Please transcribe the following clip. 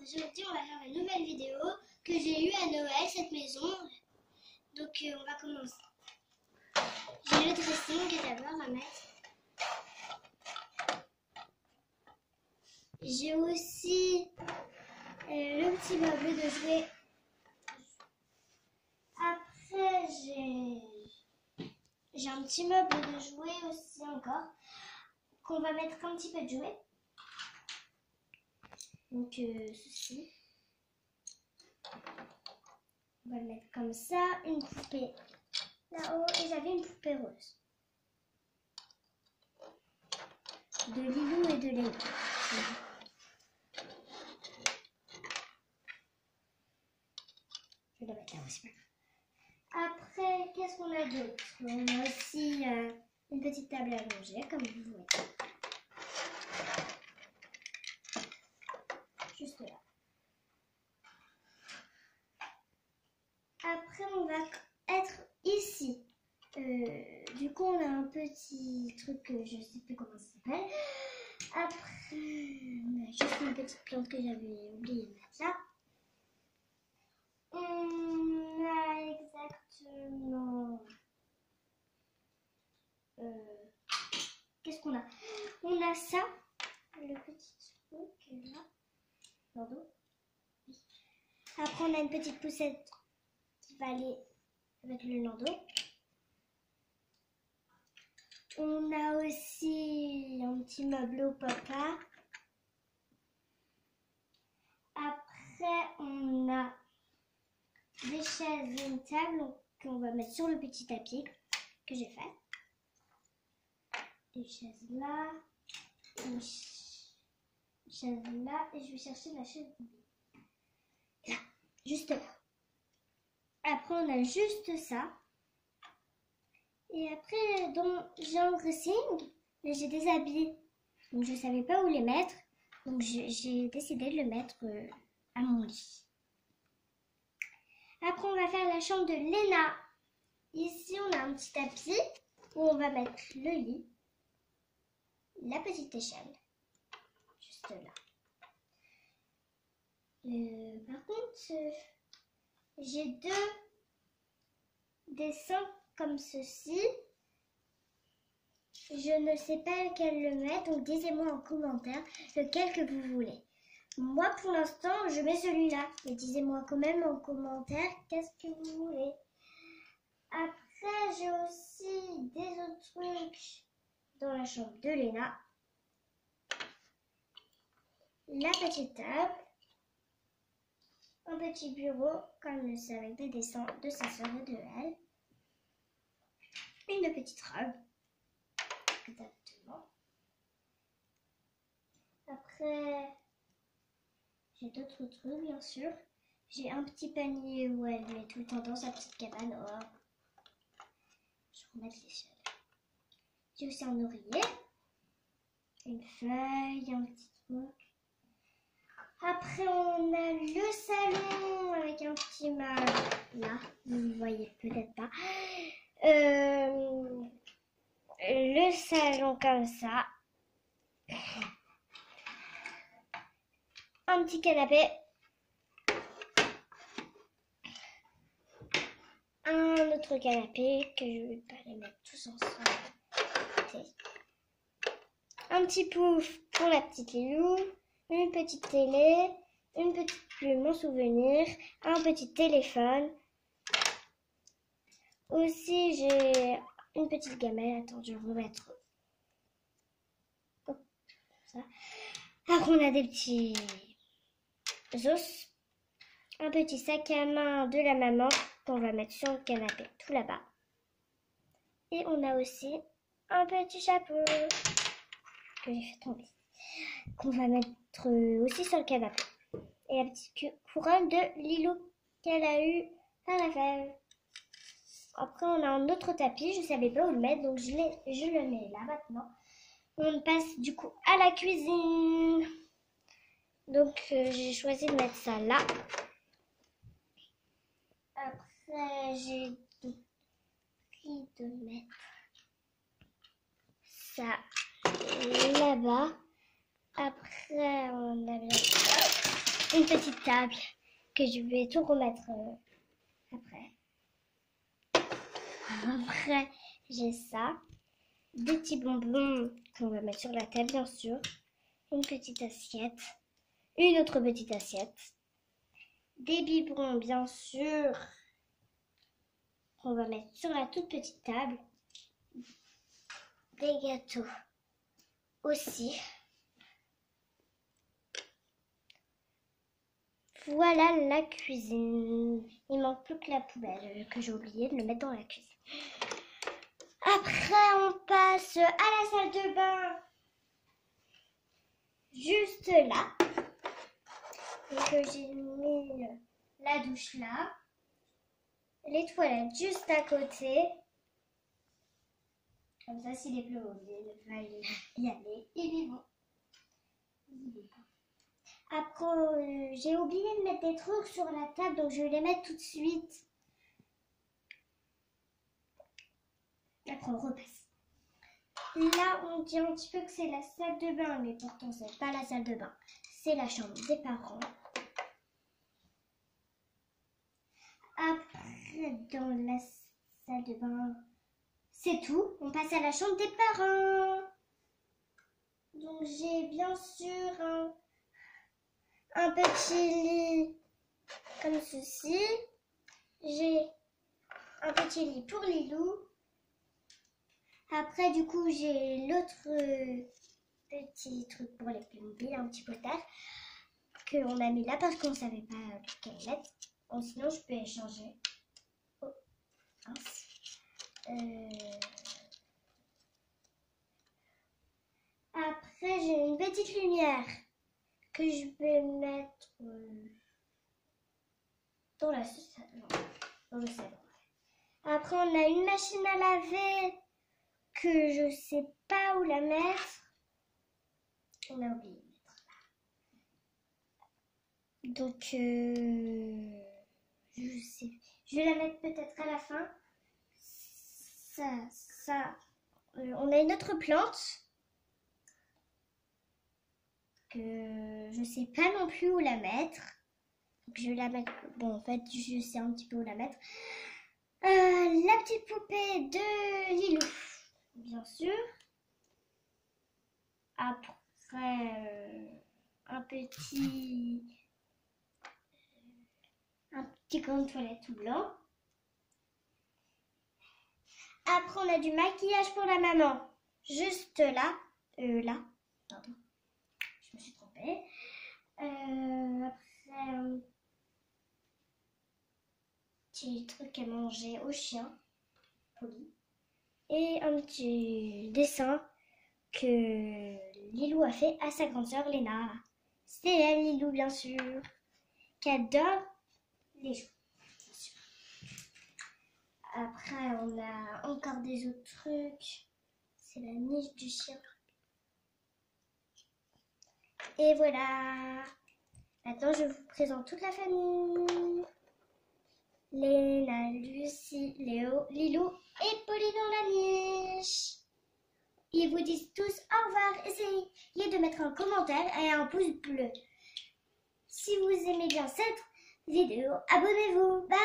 Aujourd'hui, on va faire une nouvelle vidéo que j'ai eue à Noël, cette maison. Donc, on va commencer. J'ai le dressing d'abord à mettre. J'ai aussi le petit meuble de jouets. Après, j'ai un petit meuble de jouets aussi encore, qu'on va mettre un petit peu de jouets. Donc, ceci. On va le mettre comme ça. Une poupée là-haut. Et j'avais une poupée rose. De Lilou et de Léna. Je vais la mettre là aussi. Après, qu'est-ce qu'on a d'autre? On a aussi une petite table à manger, comme vous voyez. Juste là. Après, on va être ici. Du coup, on a un petit truc que je ne sais plus comment ça s'appelle. Après, on a juste une petite plante que j'avais oublié de mettre là. On a exactement... qu'est-ce qu'on a? On a ça, le petit truc là. Pardon. Après, on a une petite poussette qui va aller avec le landau. On a aussi un petit meuble au papa. Après, on a des chaises et une table qu'on va mettre sur le petit tapis que j'ai fait. Des chaises là, une chaise là, et je vais chercher la chaise là, juste là. Après, on a juste ça. Et après, j'ai un dressing, mais j'ai des habits. Donc, je ne savais pas où les mettre. Donc, j'ai décidé de le mettre à mon lit. Après, on va faire la chambre de Léna. Ici, on a un petit tapis où on va mettre le lit, la petite échelle, juste là. Par contre, j'ai deux dessins comme ceci. Je ne sais pas lequel le mettre, donc dites-moi en commentaire lequel que vous voulez. Moi, pour l'instant, je mets celui-là. Mais dites-moi quand même en commentaire qu'est-ce que vous voulez. Après, j'ai aussi des autres trucs dans la chambre de Léna. La petite table. Un petit bureau, comme c'est avec des dessins de sa sœur et de elle. Une petite robe. Exactement. Après, j'ai d'autres trucs, bien sûr. J'ai un petit panier où elle met tout le temps dans sa petite cabane. Oh. Je vais remettre l'échelle. J'ai aussi un oreiller, une feuille, un petit truc. Après, on a le salon avec un petit meuble. Là, vous ne voyez peut-être pas. Le salon comme ça. Un petit canapé. Un autre canapé que je ne vais pas les mettre tous ensemble. Un petit pouf pour la petite Lilou. Une petite télé. Une petite plume en souvenir. Un petit téléphone. Aussi, j'ai une petite gamelle. Attends, je vais remettre. Oh, ça. Après, on a des petits os. Un petit sac à main de la maman qu'on va mettre sur le canapé, tout là-bas. Et on a aussi un petit chapeau que j'ai fait tomber, qu'on va mettre aussi sur le canapé. Et la petite couronne de Lilou qu'elle a eu par la fève. Après, on a un autre tapis, je ne savais pas où le mettre, donc je le mets là maintenant. On passe du coup à la cuisine. Donc, j'ai choisi de mettre ça là. Après, j'ai pris de mettre ça là-bas. Après, on a une petite table que je vais tout remettre après. Après, j'ai ça. Des petits bonbons qu'on va mettre sur la table, bien sûr. Une petite assiette. Une autre petite assiette. Des biberons, bien sûr, qu'on va mettre sur la toute petite table. Des gâteaux aussi. Voilà la cuisine. Il manque plus que la poubelle que j'ai oublié de le mettre dans la cuisine. Après, on passe à la salle de bain. Juste là. Donc j'ai mis la douche là. Les toilettes juste à côté. Comme ça, s'il est plus mauvais, il va y aller. Il est bon. Après, j'ai oublié de mettre des trucs sur la table, donc je vais les mettre tout de suite. Après, on repasse. Là, on dit un petit peu que c'est la salle de bain, mais pourtant, c'est pas la salle de bain. C'est la chambre des parents. Après, dans la salle de bain, c'est tout. On passe à la chambre des parents. Donc, j'ai bien sûr un petit lit comme ceci. J'ai un petit lit pour Lilou. Après, du coup, j'ai l'autre petit truc pour les Playmobil, un petit poster qu'on a mis là parce qu'on ne savait pas lequel mettre. Bon, sinon, je peux échanger. Oh, mince. Après, j'ai une petite lumière que je vais mettre dans le salon. Après, on a une machine à laver que je sais pas où la mettre. On a oublié de mettre là. Donc, je sais. Je vais la mettre peut-être à la fin. Ça. On a une autre plante que je sais pas non plus où la mettre. Donc, je vais la mettre. Bon, en fait, je sais un petit peu où la mettre. La petite poupée de Lilou, bien sûr. Après, un petit grand toilette tout blanc. Après, on a du maquillage pour la maman. Juste là. Là. Pardon. Je me suis trompée. Après, un petit truc à manger au chien. Poli. Et un petit dessin que Lilou a fait à sa grande sœur Léna. C'est elle, Lilou, bien sûr, qui adore les jouets. Bien sûr. Après, on a encore des autres trucs. C'est la niche du chien. Et voilà. Maintenant, je vous présente toute la famille. Léna, Lucie, Léo, Lilou et Pauline dans la niche. Ils vous disent tous au revoir. Essayez de mettre un commentaire et un pouce bleu. Si vous aimez bien cette vidéo, abonnez-vous. Bye.